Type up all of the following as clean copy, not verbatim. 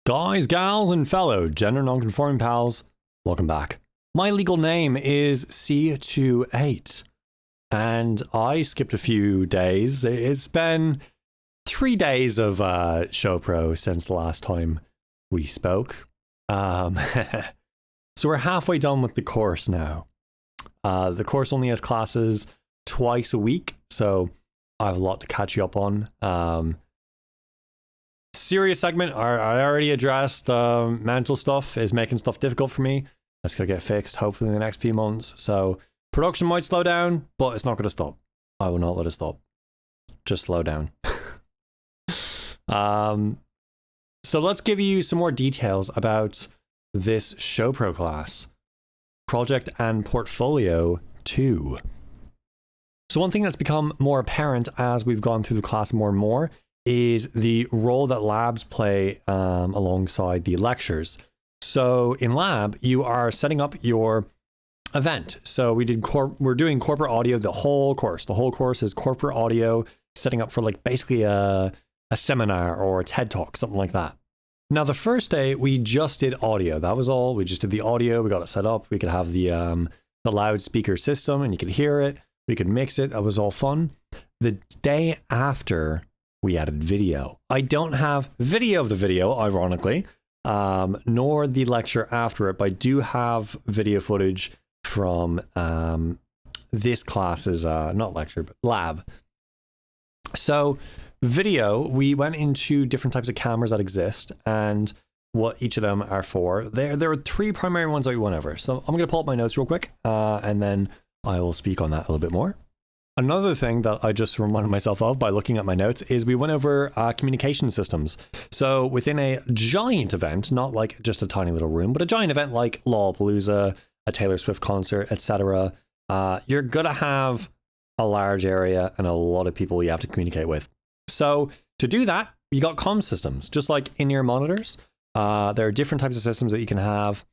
Guys, gals, and fellow gender non-conforming pals, welcome back. My legal name is C28, and I skipped a few days. It's been 3 days of Show Pro since the last time we spoke. So we're halfway done with the course now. The course only has classes twice a week, so I have a lot to catch you up on. Serious segment, I already addressed. Mental stuff is making stuff difficult for me. That's going to get fixed hopefully in the next few months. So production might slow down, but it's not going to stop. I will not let it stop. Just slow down. So let's give you some more details about this Show Pro class. Project and Portfolio 2. So one thing that's become more apparent as we've gone through the class more and more is the role that labs play alongside the lectures. So in lab, you are setting up your event. So we're doing corporate audio the whole course. The whole course is corporate audio, setting up for like basically a seminar or a TED Talk, something like that. Now the first day we just did audio. That was all. We just did the audio. We got it set up. We could have the loudspeaker system and you could hear it. We could mix it. That was all fun. The day after, we added video. I don't have video of the video, ironically, nor the lecture after it, but I do have video footage from this class's, not lecture, but lab. So video, we went into different types of cameras that exist and what each of them are for. There are three primary ones that we went over. So I'm going to pull up my notes real quick, and then I will speak on that a little bit more. Another thing that I just reminded myself of by looking at my notes is we went over communication systems. So within a giant event, not like just a tiny little room, but a giant event like Lollapalooza, a Taylor Swift concert, etc., you're going to have a large area and a lot of people you have to communicate with. So to do that, you got comm systems, just like in-ear monitors. There are different types of systems that you can have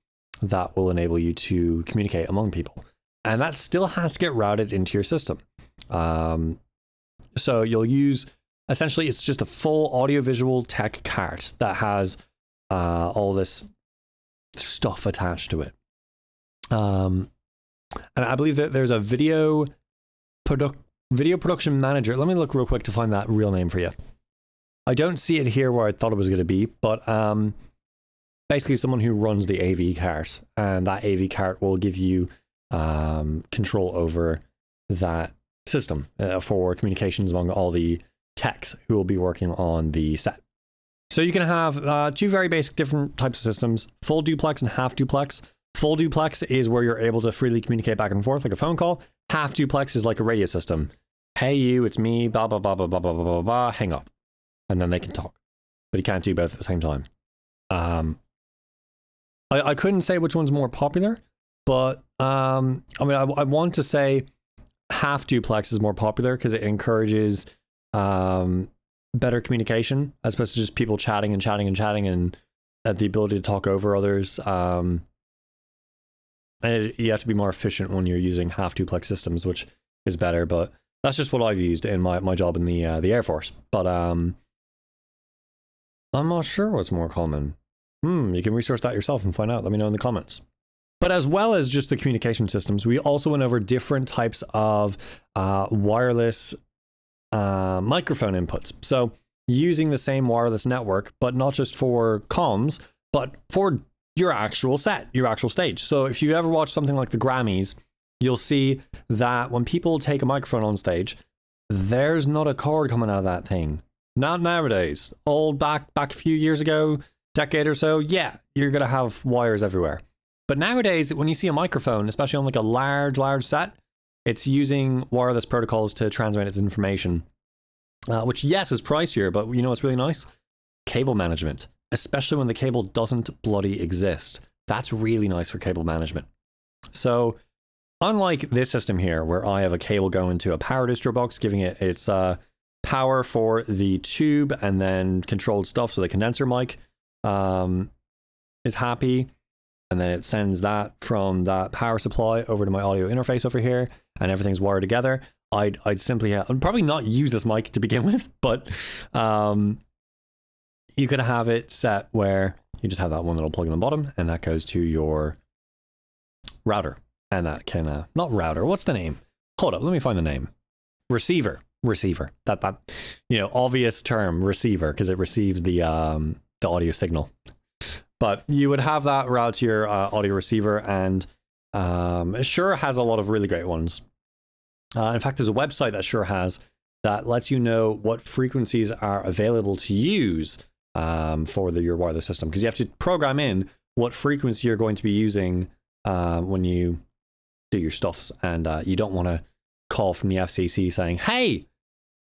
that will enable you to communicate among people. And that still has to get routed into your system. So you'll use, essentially, it's just a full audiovisual tech cart that has all this stuff attached to it. And I believe that there's a video production manager. Let me look real quick to find that real name for you. I don't see it here where I thought it was going to be, but basically someone who runs the AV cart, and that AV cart will give you control over that system for communications among all the techs who will be working on the set. So you can have two very basic different types of systems, full duplex and half duplex. Full duplex is where you're able to freely communicate back and forth like a phone call. Half duplex is like a radio system. Hey you, it's me, blah, blah, blah, blah, blah, blah, blah, blah, blah, hang up. And then they can talk. But you can't do both at the same time. I couldn't say which one's more popular, but I want to say half duplex is more popular because it encourages better communication as opposed to just people chatting and the ability to talk over others. And you have to be more efficient when you're using half duplex systems, which is better, but that's just what I've used in my job in the Air Force. But I'm not sure what's more common. You can research that yourself and find out. Let me know in the comments. But as well as just the communication systems, we also went over different types of wireless microphone inputs. So using the same wireless network, but not just for comms, but for your actual set, your actual stage. So if you ever watch something like the Grammys, you'll see that when people take a microphone on stage, there's not a cord coming out of that thing. Not nowadays. Old back a few years ago, decade or so, yeah, you're going to have wires everywhere. But nowadays, when you see a microphone, especially on like a large set, it's using wireless protocols to transmit its information, which, yes, is pricier, but you know what's really nice? Cable management, especially when the cable doesn't bloody exist. That's really nice for cable management. So unlike this system here, where I have a cable going to a power distro box, giving it its power for the tube and then controlled stuff so the condenser mic is happy. And then it sends that from that power supply over to my audio interface over here, and everything's wired together. I'd simply I'd probably not use this mic to begin with, but you could have it set where you just have that one little plug in the bottom, and that goes to your router. And that can, not router, what's the name? Hold up, let me find the name. Receiver. That obvious term, receiver, because it receives the audio signal. But you would have that route to your audio receiver, and Shure has a lot of really great ones. In fact, there's a website that Shure has that lets you know what frequencies are available to use for your wireless system, because you have to program in what frequency you're going to be using when you do your stuffs, and you don't want to call from the FCC saying, "Hey,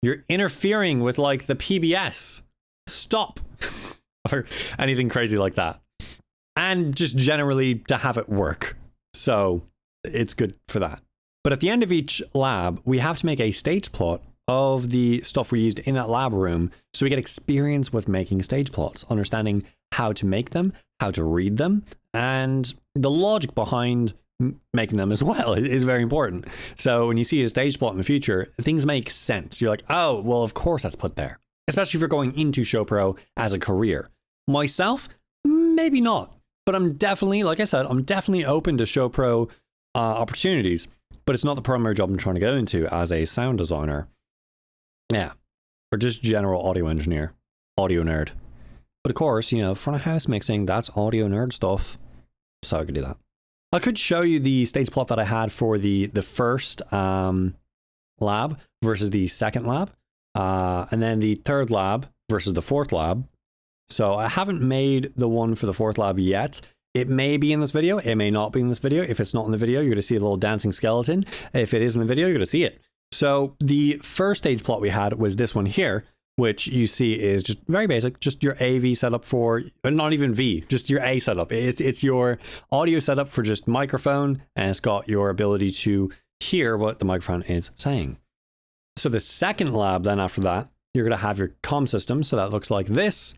you're interfering with like the PBS. Stop," or anything crazy like that. And just generally to have it work. So it's good for that. But at the end of each lab, we have to make a stage plot of the stuff we used in that lab room, so we get experience with making stage plots, understanding how to make them, how to read them, and the logic behind making them as well is very important. So when you see a stage plot in the future, things make sense. You're like, oh, well, of course that's put there. Especially if you're going into ShowPro as a career. Myself, maybe not. But I'm definitely, like I said, I'm definitely open to ShowPro opportunities. But it's not the primary job I'm trying to go into as a sound designer. Yeah. Or just general audio engineer. Audio nerd. But of course, front of house mixing, that's audio nerd stuff. So I could do that. I could show you the stage plot that I had for the first lab versus the second lab. And then the third lab versus the fourth lab. So I haven't made the one for the fourth lab yet. It may be in this video. It may not be in this video. If it's not in the video, you're going to see a little dancing skeleton. If it is in the video, you're going to see it. So the first stage plot we had was this one here, which you see is just very basic, just your AV setup for, not even V, just your A setup. It's your audio setup for just microphone, and it's got your ability to hear what the microphone is saying. So the second lab then after that, you're going to have your comm system. So that looks like this.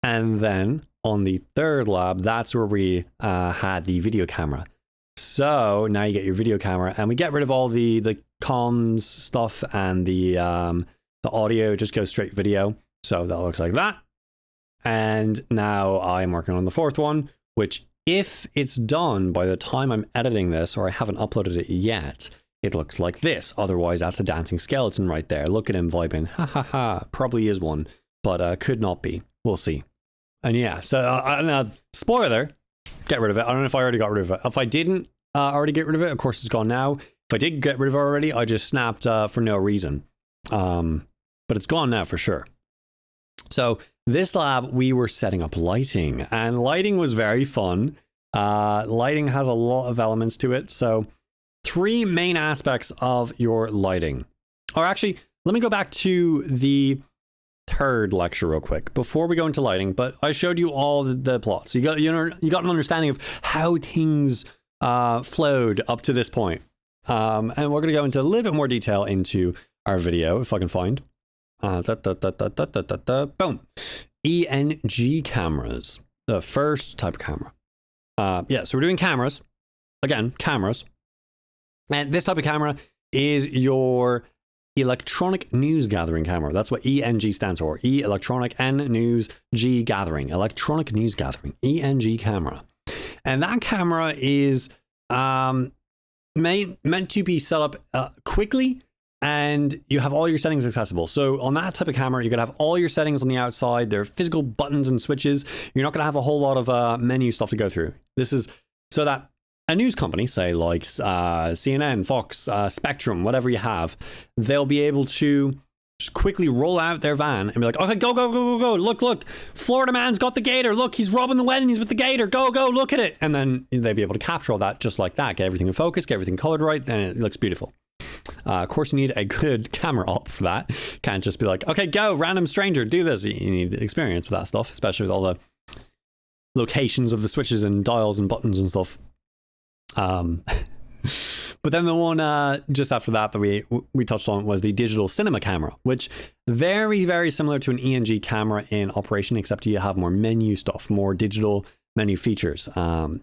And then on the third lab, that's where we had the video camera. So now you get your video camera, and we get rid of all the comms stuff, and the audio just goes straight video. So that looks like that. And now I'm working on the fourth one, which if it's done by the time I'm editing this, or I haven't uploaded it yet, it looks like this. Otherwise, that's a dancing skeleton right there. Look at him vibing. Ha ha ha. Probably is one, but could not be. We'll see. And yeah, so spoiler, get rid of it. I don't know if I already got rid of it. If I didn't already get rid of it, of course it's gone now. If I did get rid of it already, I just snapped for no reason. But it's gone now for sure. So this lab, we were setting up lighting, and lighting was very fun. Lighting has a lot of elements to it. So 3 main aspects of your lighting. Or actually, let me go back to the third lecture real quick before we go into lighting, but I showed you all the plots. You got an understanding of how things flowed up to this point. And we're going to go into a little bit more detail into our video, if I can find. Boom. ENG cameras. The first type of camera. Yeah, so we're doing cameras. Again, cameras. And this type of camera is your electronic news gathering camera. That's what ENG stands for. E electronic, N news, G gathering. Electronic news gathering. ENG camera. And that camera is meant to be set up quickly, and you have all your settings accessible. So on that type of camera, you're going to have all your settings on the outside. There are physical buttons and switches. You're not going to have a whole lot of menu stuff to go through. This is so that a news company, say like CNN, Fox, Spectrum, whatever you have, they'll be able to just quickly roll out their van and be like, okay, go, go, go, go, go. Look, Florida man's got the gator. Look, he's robbing the wedding. He's with the gator. Go, look at it. And then they'll be able to capture all that just like that. Get everything in focus, get everything colored right, and it looks beautiful. Of course, you need a good camera op for that. Can't just be like, okay, go, random stranger, do this. You need experience with that stuff, especially with all the locations of the switches and dials and buttons and stuff. But then the one just after that we touched on was the digital cinema camera, which very, very similar to an ENG camera in operation, except you have more menu stuff, more digital menu features.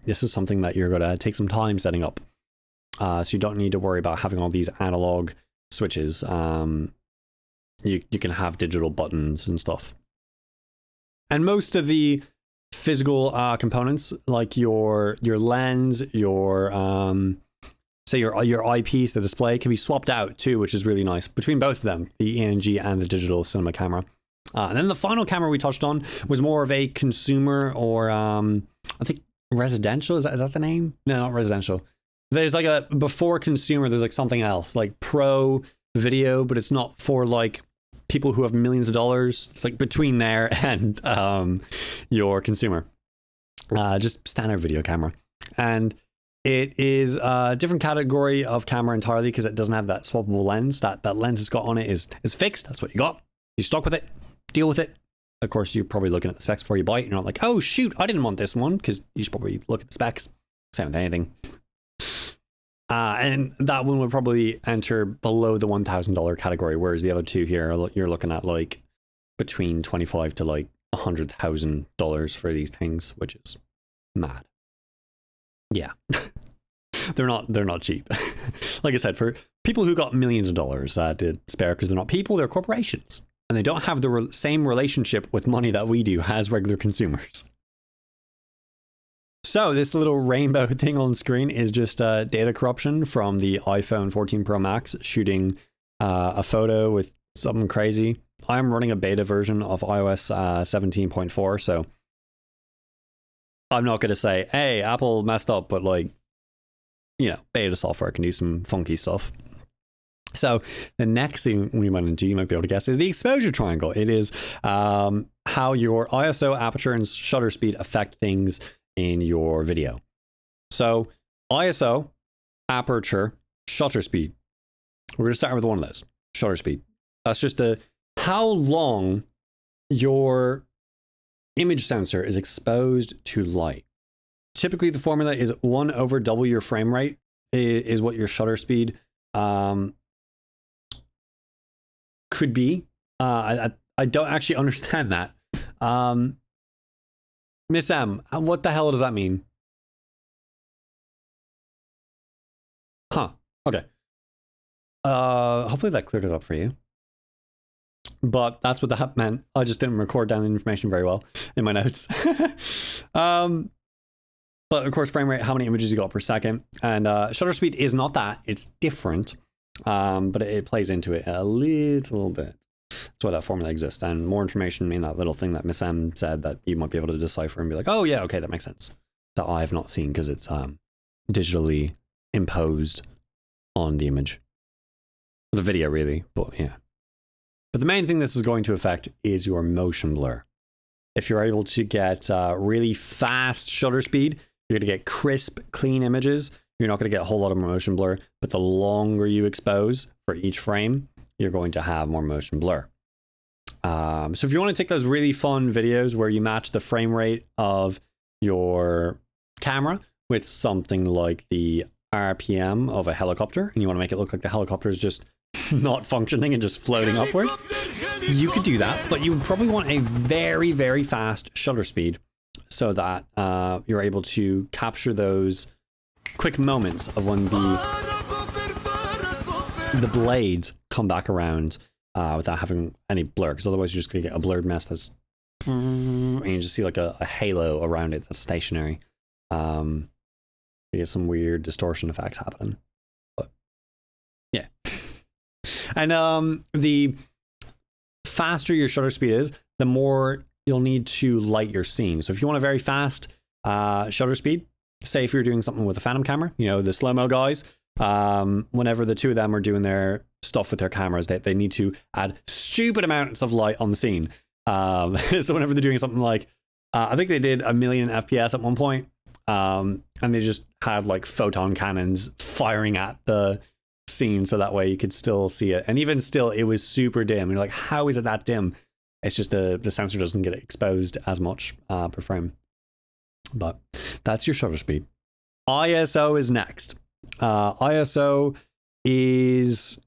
This is something that you're going to take some time setting up. So you don't need to worry about having all these analog switches. You can have digital buttons and stuff. And most of the physical components, like your lens, your say your eyepiece, the display, can be swapped out too, which is really nice between both of them, the ENG and the digital cinema camera. And then the final camera we touched on was more of a consumer, or I think residential. Is that the name? No, not residential. There's like a before consumer. There's like something else, like pro video, but it's not for like people who have millions of dollars. It's like between there and your consumer, just standard video camera. And it is a different category of camera entirely because it doesn't have that swappable lens. That lens it's got on it is fixed. That's what you got. You're stuck with it. Deal with it. Of course, you're probably looking at the specs before you buy it. You're not like, oh shoot, I didn't want this one, because you should probably look at the specs. Same with anything. And that one would probably enter below the $1,000 category, whereas the other two here, you're looking at like between $25,000 to like $100,000 for these things, which is mad. Yeah. they're not cheap. Like I said, for people who got millions of dollars to spare, because they're not people, they're corporations. And they don't have the same relationship with money that we do as regular consumers. So this little rainbow thing on screen is just data corruption from the iPhone 14 Pro Max shooting a photo with something crazy. I'm running a beta version of iOS 17.4, so I'm not going to say, hey, Apple messed up, but like, you know, beta software can do some funky stuff. So the next thing we went into, you might be able to guess, is the exposure triangle. It is how your ISO, aperture, and shutter speed affect things in your video. So ISO, aperture, shutter speed. We're going to start with one of those, shutter speed. That's just how long your image sensor is exposed to light. Typically, the formula is 1 over double your frame rate is what your shutter speed could be. I don't actually understand that. Miss M, what the hell does that mean? Huh. Okay. Hopefully that cleared it up for you. But that's what that meant. I just didn't record down the information very well in my notes. But of course, frame rate, how many images you got per second. And shutter speed is not that. It's different. But it plays into it a little bit. That's why that formula exists. And more information in that little thing that Miss M said that you might be able to decipher and be like, oh yeah, okay, that makes sense. That I have not seen because it's digitally imposed on the image. The video, really, but yeah. But the main thing this is going to affect is your motion blur. If you're able to get really fast shutter speed, you're going to get crisp, clean images. You're not going to get a whole lot of motion blur, but the longer you expose for each frame, you're going to have more motion blur. So if you want to take those really fun videos where you match the frame rate of your camera with something like the RPM of a helicopter, and you want to make it look like the helicopter is just not functioning and just floating upward, you could do that, but you would probably want a very, very fast shutter speed so that you're able to capture those quick moments of when the blades come back around without having any blur, because otherwise you're just going to get a blurred mess that's and you just see like a halo around it that's stationary. You get some weird distortion effects happening, but yeah. And the faster your shutter speed is, the more you'll need to light your scene. So if you want a very fast shutter speed, say if you're doing something with a Phantom camera, you know, the slow-mo guys, whenever the two of them are doing their stuff with their cameras, they need to add stupid amounts of light on the scene. So whenever they're doing something like, I think they did 1,000,000 FPS at one point, and they just had like photon cannons firing at the scene so that way you could still see it. And even still, it was super dim. You're like, how is it that dim? It's just the sensor doesn't get exposed as much per frame. But that's your shutter speed. ISO is next. ISO is...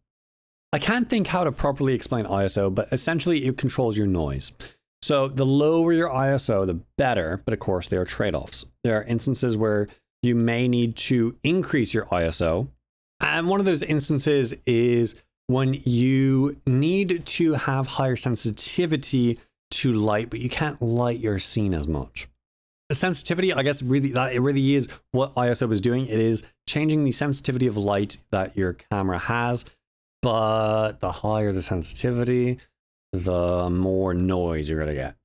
I can't think how to properly explain ISO, but essentially it controls your noise. So the lower your ISO, the better, but of course there are trade-offs. There are instances where you may need to increase your ISO, and one of those instances is when you need to have higher sensitivity to light, but you can't light your scene as much. The sensitivity, I guess, it really is what ISO is doing. It is changing the sensitivity of light that your camera has, but the higher the sensitivity, the more noise you're gonna get.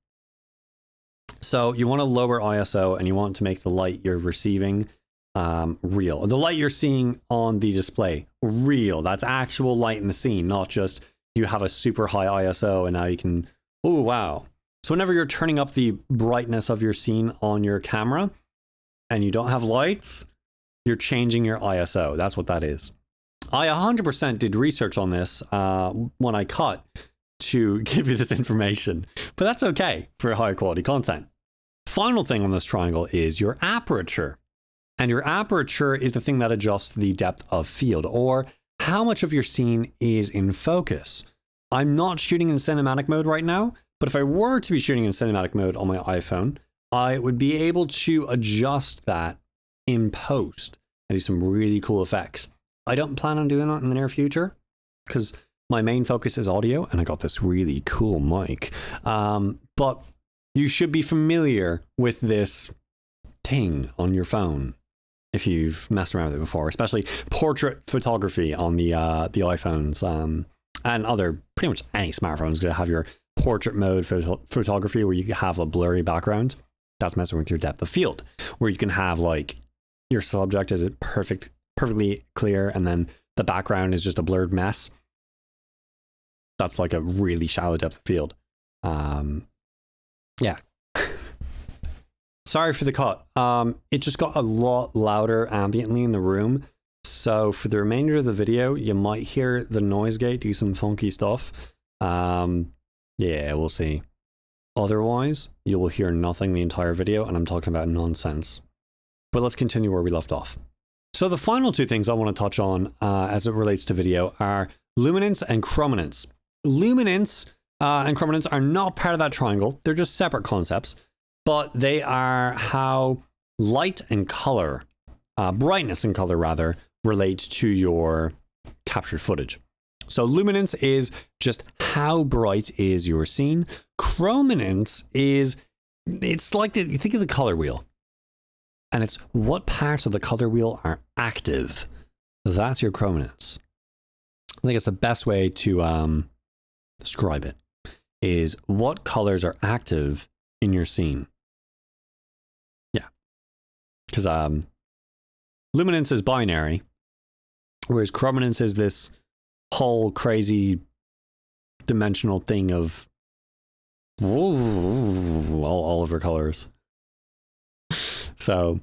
So you want to lower ISO and you want to make the light you're receiving real. The light you're seeing on the display, real. That's actual light in the scene, not just you have a super high ISO and now you can, oh wow. So whenever you're turning up the brightness of your scene on your camera and you don't have lights, you're changing your ISO. That's what that is. I 100% did research on this when I cut to give you this information, but that's okay for higher quality content. Final thing on this triangle is your aperture. And your aperture is the thing that adjusts the depth of field, or how much of your scene is in focus. I'm not shooting in cinematic mode right now, but if I were to be shooting in cinematic mode on my iPhone, I would be able to adjust that in post and do some really cool effects. I don't plan on doing that in the near future because my main focus is audio and I got this really cool mic. But you should be familiar with this thing on your phone if you've messed around with it before, especially portrait photography on the iPhones and other, pretty much any smartphone is going to have your portrait mode photography where you have a blurry background. That's messing with your depth of field, where you can have like your subject is perfectly clear and then the background is just a blurred mess. That's like a really shallow depth of field. Yeah. Sorry for the cut. It just got a lot louder ambiently in the room. So for the remainder of the video, you might hear the noise gate do some funky stuff. Yeah, we'll see. Otherwise, you will hear nothing the entire video, and I'm talking about nonsense. But let's continue where we left off. So the final two things I want to touch on as it relates to video are luminance and chrominance. Luminance and chrominance are not part of that triangle. They're just separate concepts, but they are how light and color, brightness and color rather, relate to your captured footage. So luminance is just how bright is your scene. Chrominance is, it's like, you think of the color wheel. And it's what parts of the color wheel are active. That's your chrominance. I think it's the best way to describe it, is what colors are active in your scene. Yeah. Because luminance is binary, whereas chrominance is this whole crazy dimensional thing of all of your colors. So,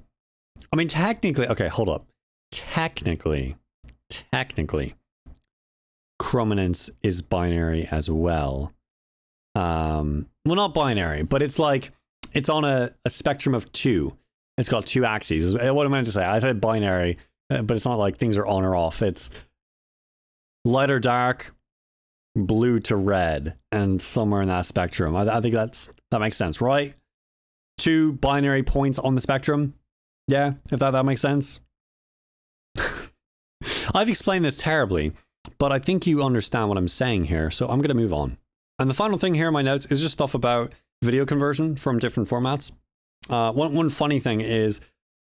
I mean, technically, okay, hold up. Technically, chrominance is binary as well. Well, not binary, but it's like, it's on a spectrum of two. It's got two axes. What am I meant to say? I said binary, but it's not like things are on or off. It's light or dark, blue to red, and somewhere in that spectrum. I think that makes sense, right? Two binary points on the spectrum. Yeah, if that makes sense. I've explained this terribly, but I think you understand what I'm saying here, so I'm going to move on. And the final thing here in my notes is just stuff about video conversion from different formats. One funny thing is,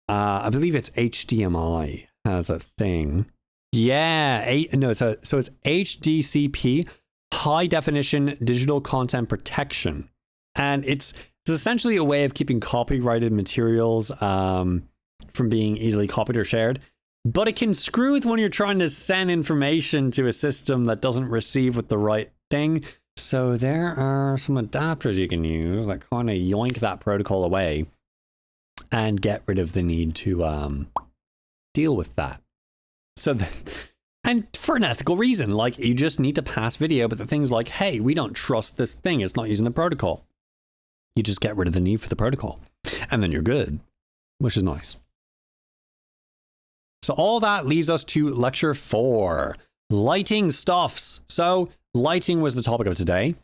I believe it's HDMI has a thing. Yeah, so it's HDCP, High Definition Digital Content Protection. And it's essentially a way of keeping copyrighted materials from being easily copied or shared. But it can screw with when you're trying to send information to a system that doesn't receive with the right thing. So there are some adapters you can use that kind of yoink that protocol away and get rid of the need to deal with that. So and for an ethical reason, like you just need to pass video, but the thing's like, hey, we don't trust this thing. It's not using the protocol. You just get rid of the need for the protocol and then you're good, which is nice. So all that leaves us to lecture 4, lighting stuffs. So lighting was the topic of today,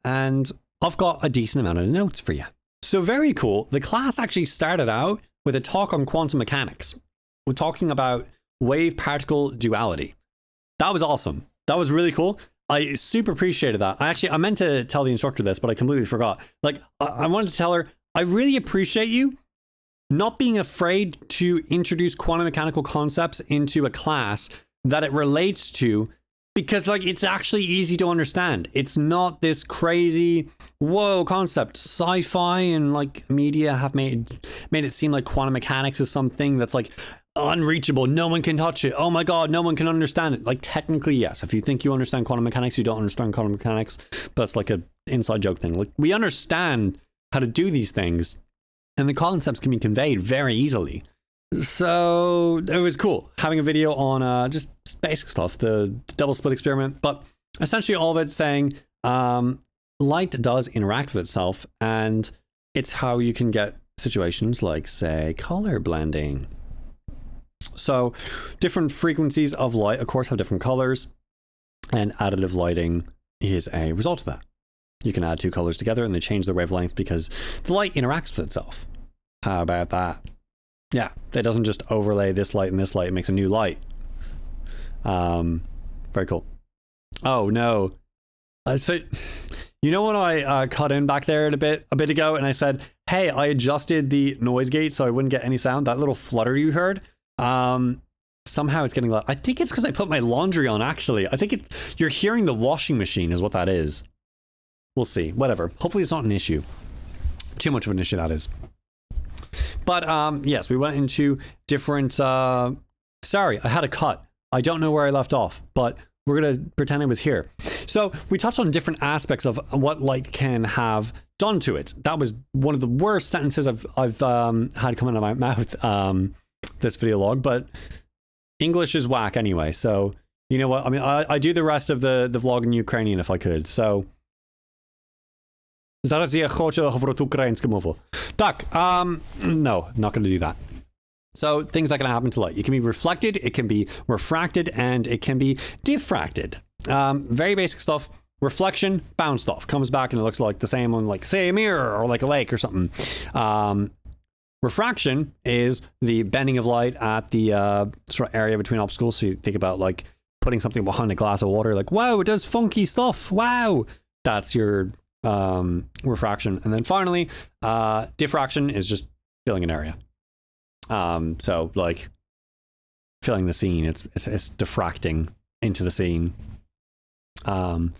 and I've got a decent amount of notes for you. So very cool. The class actually started out with a talk on quantum mechanics. We're talking about wave particle duality. That was awesome. That was really cool. I super appreciated that. I meant to tell the instructor this, but I completely forgot. Like, I wanted to tell her, I really appreciate you not being afraid to introduce quantum mechanical concepts into a class that it relates to, because like it's actually easy to understand. It's not this crazy whoa concept. Sci-fi and like media have made it seem like quantum mechanics is something that's like unreachable. No one can touch it. Oh my god, no one can understand it. Like technically yes, if you think you understand quantum mechanics, you don't understand quantum mechanics. But it's like a inside joke thing. Like we understand how to do these things, and the concepts can be conveyed very easily. So it was cool having a video on just basic stuff, the double split experiment, but essentially all of it saying light does interact with itself, and it's how you can get situations like, say, color blending. So different frequencies of light, of course, have different colors, and additive lighting is a result of that. You can add two colors together and they change their wavelength because the light interacts with itself. How about that? Yeah, it doesn't just overlay this light and this light, it makes a new light. Very cool. Oh no. So, you know when I cut in back there a bit ago and I said, hey, I adjusted the noise gate so I wouldn't get any sound? That little flutter you heard? Somehow it's getting loud. I think it's because I put my laundry on, actually. I think you're hearing the washing machine is what that is. We'll see. Whatever. Hopefully it's not an issue. Too much of an issue, that is. But yes, we went into different... sorry, I had a cut. I don't know where I left off, but we're going to pretend it was here. So we touched on different aspects of what light can have done to it. That was one of the worst sentences I've had come out of my mouth this video log, but English is whack anyway. So you know what? I mean, I do the rest of the vlog in Ukrainian if I could. So... Зараз я хочу говорити українською мовою. Так, no, not going to do that. So things that can happen to light. It can be reflected, it can be refracted, and it can be diffracted. Very basic stuff. Reflection, bounced off. Comes back and it looks like the same on, like, say, a mirror or like a lake or something. Refraction is the bending of light at the sort of area between obstacles. So you think about like putting something behind a glass of water, like, wow, it does funky stuff. Wow. That's your refraction. And then finally, diffraction is just filling an area. So like filling the scene, it's diffracting into the scene. And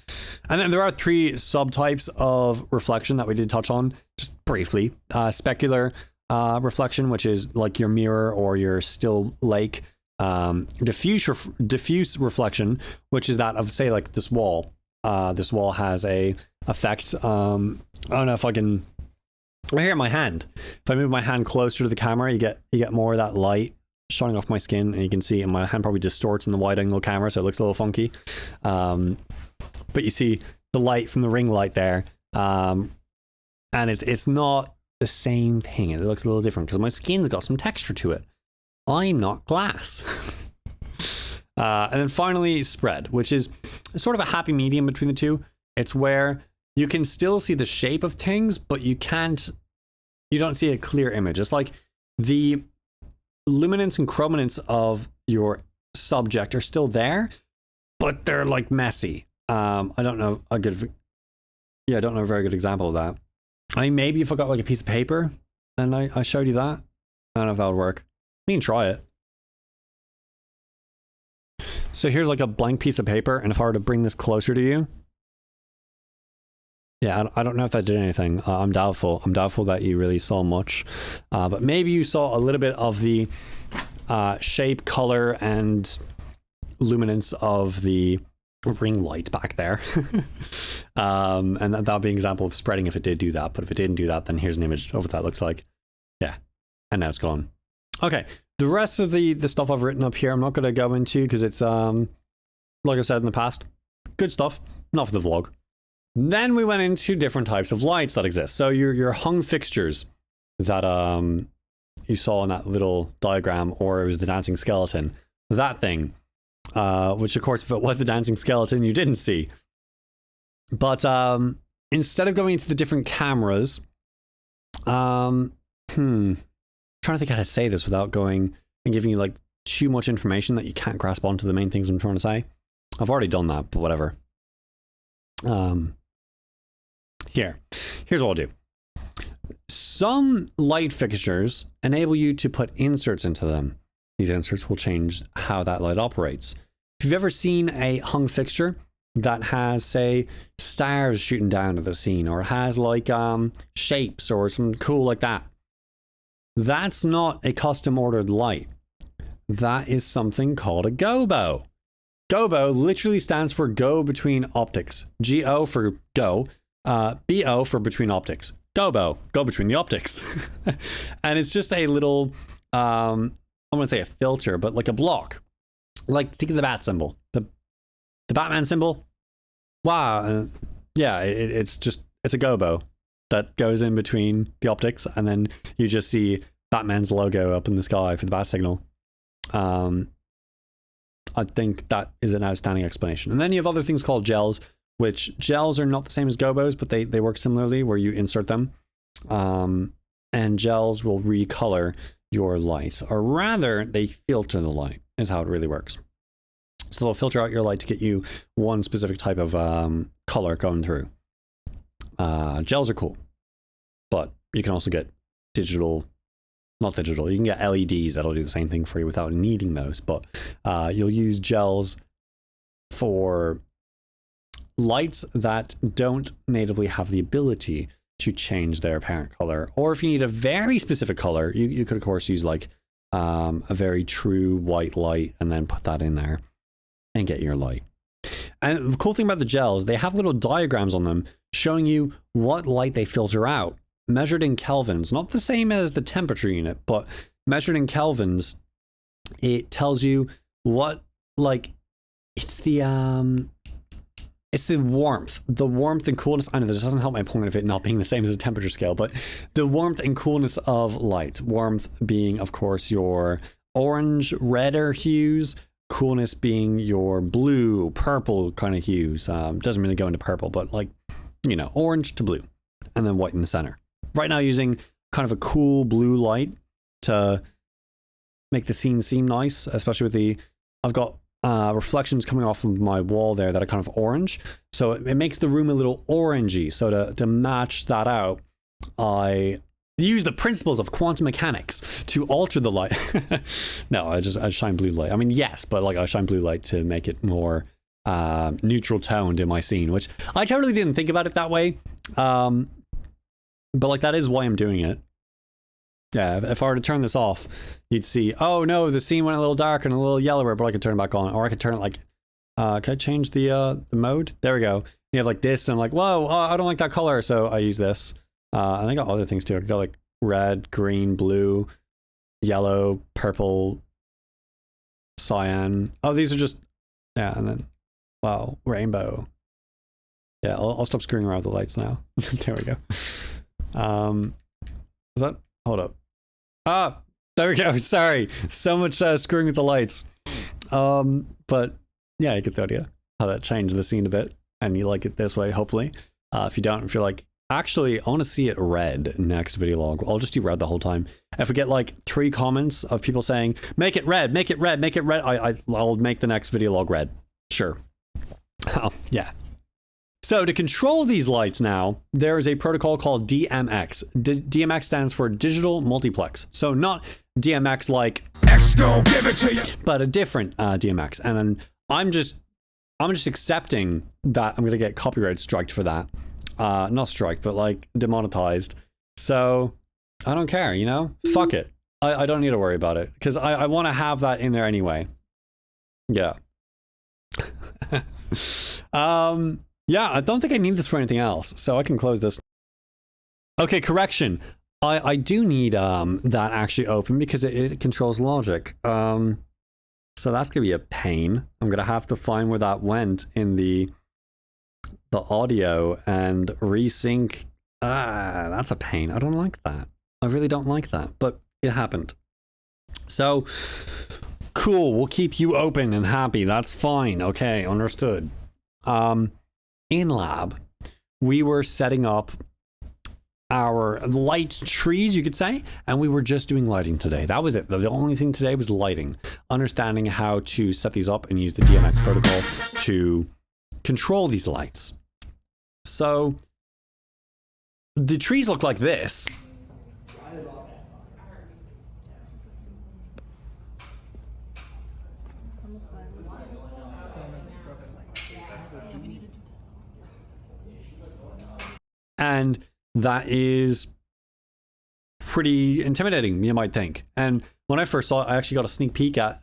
then there are three subtypes of reflection that we did touch on just briefly. Specular reflection, which is like your mirror or your still lake. Diffuse reflection, which is that of, say, like this wall. This wall has a effect. I don't know if I can. Right here in my hand. If I move my hand closer to the camera, you get more of that light shining off my skin, and you can see, and my hand probably distorts in the wide-angle camera, so it looks a little funky. But you see the light from the ring light there, and it's not the same thing. It looks a little different because my skin's got some texture to it. I'm not glass. And then finally, spread, which is sort of a happy medium between the two. It's where you can still see the shape of things, but you don't see a clear image. It's like the luminance and chrominance of your subject are still there, but they're like messy. I don't know a very good example of that. I mean, maybe if I got like a piece of paper and I showed you that, I don't know if that would work. You can try it. So here's like a blank piece of paper, and if I were to bring this closer to you, yeah, I don't know if that did anything. I'm doubtful. I'm doubtful that you really saw much, but maybe you saw a little bit of the shape, color, and luminance of the ring light back there. And that would be an example of spreading if it did do that. But if it didn't do that, then here's an image of what that looks like. Yeah, and now it's gone. Okay. The rest of the stuff I've written up here, I'm not going to go into because it's, like I've said in the past, good stuff, not for the vlog. Then we went into different types of lights that exist. So your hung fixtures that you saw in that little diagram, or it was the dancing skeleton, that thing, which of course, if it was the dancing skeleton, you didn't see. But instead of going into the different cameras, trying to think how to say this without going and giving you like too much information that you can't grasp onto the main things I'm trying to say. I've already done that, but whatever. Here's what I'll do. Some light fixtures enable you to put inserts into them. These inserts will change how that light operates. If you've ever seen a hung fixture that has, say, stars shooting down at the scene, or has like shapes or something cool like that, that's not a custom ordered light. That is something called a gobo. Gobo literally stands for go between optics. Go for go, BO for between optics. Gobo, go between the optics. And it's just a little, I wouldn't say a filter, but like a block. Like, think of the bat symbol. The Batman symbol. Wow. Yeah, it's a gobo that goes in between the optics, and then you just see Batman's logo up in the sky for the bat signal. I think that is an outstanding explanation. And then you have other things called gels, which gels are not the same as gobos, but they work similarly, where you insert them. And gels will recolor your light, or rather they filter the light, is how it really works. So they'll filter out your light to get you one specific type of color going through. Gels are cool, but you can also get not digital, you can get LEDs that'll do the same thing for you without needing those, but you'll use gels for lights that don't natively have the ability to change their apparent color. Or if you need a very specific color, you could of course use like a very true white light and then put that in there and get your light. And the cool thing about the gels, they have little diagrams on them showing you what light they filter out, measured in kelvins. Not the same as the temperature unit, but measured in kelvins. It tells you what, like, it's the warmth and coolness. I know this doesn't help my point of it not being the same as a temperature scale, but the warmth and coolness of light. Warmth being, of course, your orange, redder hues. Coolness being your blue, purple kind of hues. Doesn't really go into purple, but like, you know, orange to blue, and then white in the center. Right now, using kind of a cool blue light to make the scene seem nice, especially with I've got reflections coming off of my wall there that are kind of orange, so it makes the room a little orangey. So to match that out, I use the principles of quantum mechanics to alter the light. No, I shine blue light. I mean, yes, but like I shine blue light to make it more neutral toned in my scene, which I totally didn't think about it that way. But like that is why I'm doing it. Yeah, if I were to turn this off, you'd see, oh no, the scene went a little dark and a little yellower, but I could turn it back on. Or I could turn it like, can I change the mode? There we go. You have like this, and I'm like, whoa, I don't like that color, so I use this. And I got other things too. I got like red, green, blue, yellow, purple, cyan. Oh, these are just, yeah, and then, wow, rainbow. Yeah, I'll stop screwing around with the lights now. There we go. Is that, hold up. There we go. Sorry. So much screwing with the lights. But yeah, you get the idea. How that changed the scene a bit. And you like it this way, hopefully. If you don't, if you're like, actually, I want to see it red next video log, I'll just do red the whole time. If we get like 3 comments of people saying, make it red, make it red, make it red, I'll make the next video log red. Sure. Yeah. So to control these lights now, there is a protocol called DMX. DMX stands for Digital Multiplex. So not DMX like X gon' give it to you, but a different DMX. And then I'm just accepting that I'm gonna get copyright striked for that. Not striked, but like demonetized. So I don't care, you know? Fuck it. I don't need to worry about it because I want to have that in there anyway. Yeah. Yeah, I don't think I need this for anything else, so I can close this. Okay, correction. I do need that actually open because it controls logic. So that's gonna be a pain. I'm gonna have to find where that went in the audio and resync. That's a pain. I don't like that. I really don't like that, but it happened. So cool. We'll keep you open and happy. That's fine. Okay, understood. In lab, we were setting up our light trees, you could say, and we were just doing lighting today. That was it. The only thing today was lighting. Understanding how to set these up and use the DMX protocol to control these lights. So the trees look like this. And that is pretty intimidating, you might think. And when I first saw it, I actually got a sneak peek at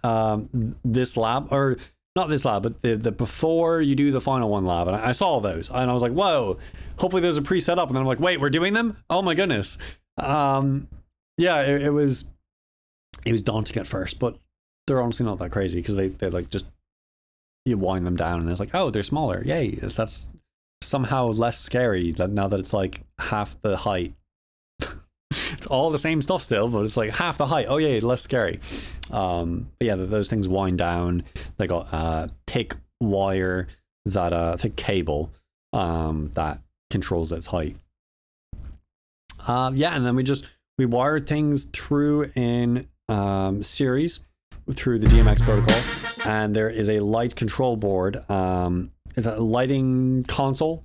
this lab, or not this lab, but the before you do the final one lab. And I saw those and I was like, whoa, hopefully those are pre-set up. And then I'm like, wait, we're doing them? Oh my goodness. Yeah, it was daunting at first, but they're honestly not that crazy because they're like just, you wind them down and it's like, oh, they're smaller. Yay. That's somehow less scary now that it's like half the height. It's all the same stuff still, but it's like half the height. Oh yeah, less scary. But yeah, those things wind down. They got thick wire that thick cable that controls its height. Yeah, and then we wired things through in series through the DMX protocol, and there is a light control board. It's a lighting console,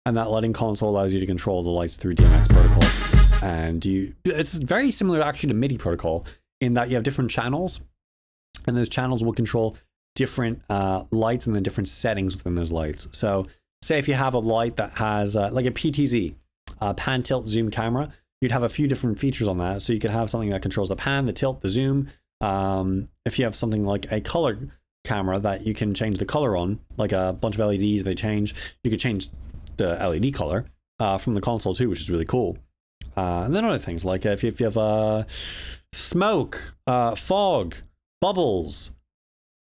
and that lighting console allows you to control the lights through DMX protocol. And it's very similar actually to MIDI protocol in that you have different channels, and those channels will control different lights and then different settings within those lights. So say if you have a light that has like a PTZ, pan, tilt, zoom camera, you'd have a few different features on that. So you could have something that controls the pan, the tilt, the zoom. If you have something like a color camera that you can change the color on, like a bunch of LEDs, you could change the LED color from the console too, which is really cool. And then other things like if you have smoke, fog, bubbles,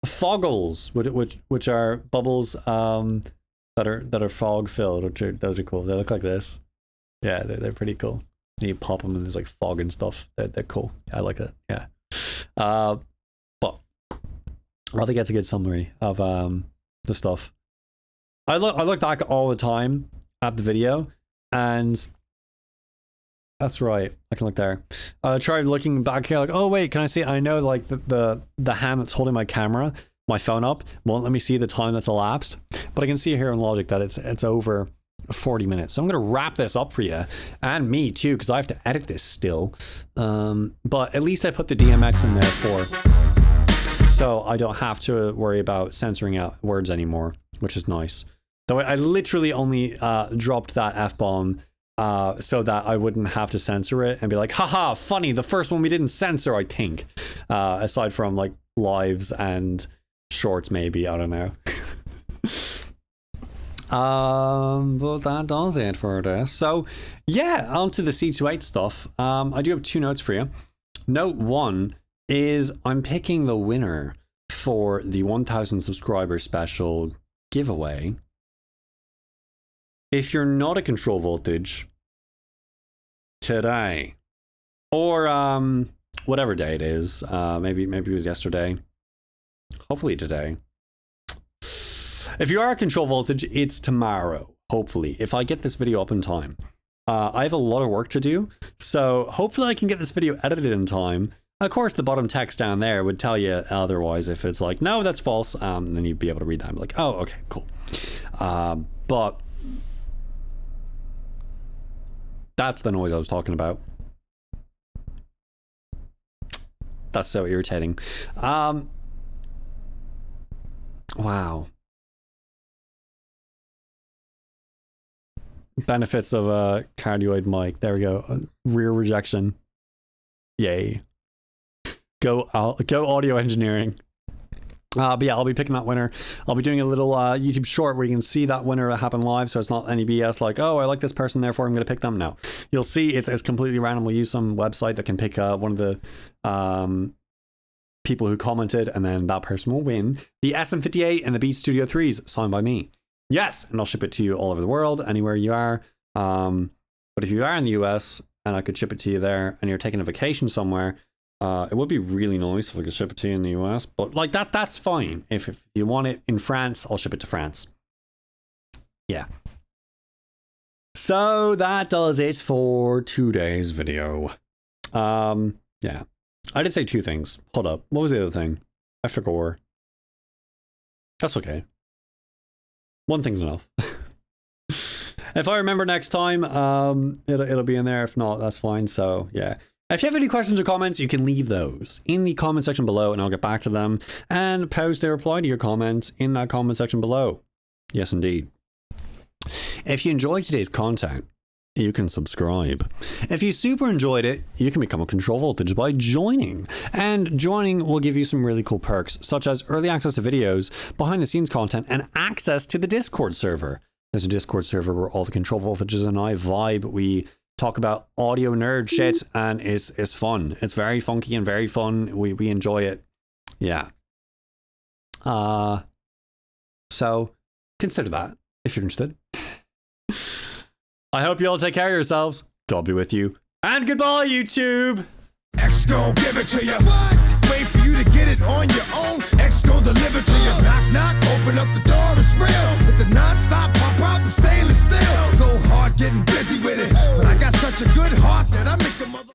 foggles, which are bubbles that are fog filled, those are cool. They look like this. Yeah, they're pretty cool. And you pop them and there's like fog and stuff. They're cool. I like that. Yeah. But I think that's a good summary of the stuff. I look back all the time at the video, and that's right. I can look there. I tried looking back here, like, oh wait, can I see? I know like the hand that's holding my camera, my phone up, won't let me see the time that's elapsed, but I can see here in Logic that it's over 40 minutes. So I'm gonna wrap this up for you, and me too, because I have to edit this still. But at least I put the DMX in there so I don't have to worry about censoring out words anymore, which is nice. Though I literally only dropped that F-bomb so that I wouldn't have to censor it and be like, haha, funny, the first one we didn't censor, I think. Aside from like lives and shorts, maybe, I don't know. But that does it for this. So yeah, on to the C28 stuff. I do have 2 notes for you. Note 1 is I'm picking the winner for the 1000 subscriber special giveaway. If you're not a control voltage today, or whatever day it is, maybe it was yesterday, hopefully today. If you are a control voltage, it's tomorrow, hopefully, if I get this video up in time. I have a lot of work to do, so hopefully I can get this video edited in time. Of course, the bottom text down there would tell you otherwise. If it's like, no, that's false, then you'd be able to read that and be like, oh, okay, cool. But that's the noise I was talking about. That's so irritating. Wow. Benefits of a cardioid mic. There we go. Rear rejection. Yay. Go audio engineering. But yeah, I'll be picking that winner. I'll be doing a little YouTube short where you can see that winner happen live, so it's not any BS like, oh, I like this person, therefore I'm going to pick them. No. You'll see it's completely random. We'll use some website that can pick one of the people who commented, and then that person will win the SM58 and the Beat Studio 3s signed by me. Yes, and I'll ship it to you all over the world, anywhere you are. But if you are in the US and I could ship it to you there, and you're taking a vacation somewhere, it would be really nice if I could ship it to you in the US. But like that's fine. If you want it in France, I'll ship it to France. Yeah. So that does it for today's video. Yeah. I did say 2 things. Hold up. What was the other thing? I forgot. That's okay. 1 thing's enough. If I remember next time, it'll be in there. If not, that's fine. So yeah. If you have any questions or comments, you can leave those in the comment section below and I'll get back to them and post a reply to your comments in that comment section below. Yes, indeed. If you enjoyed today's content, you can subscribe. If you super enjoyed it, you can become a Control Voltage by joining. And joining will give you some really cool perks, such as early access to videos, behind the scenes content, and access to the Discord server. There's a Discord server where all the Control Voltages and I vibe. We talk about audio nerd shit, and it's fun. It's very funky and very fun. We enjoy it. Yeah. So consider that if you're interested. I hope you all take care of yourselves. God be with you. And goodbye, YouTube. X gon' give it to you. Wait for you to get it on your own. X gon' deliver to you. Knock, knock, open up the door, it's real. With the non-stop pop out from stainless steel. Go hard getting busy with it. But I got such a good heart that I make the mother...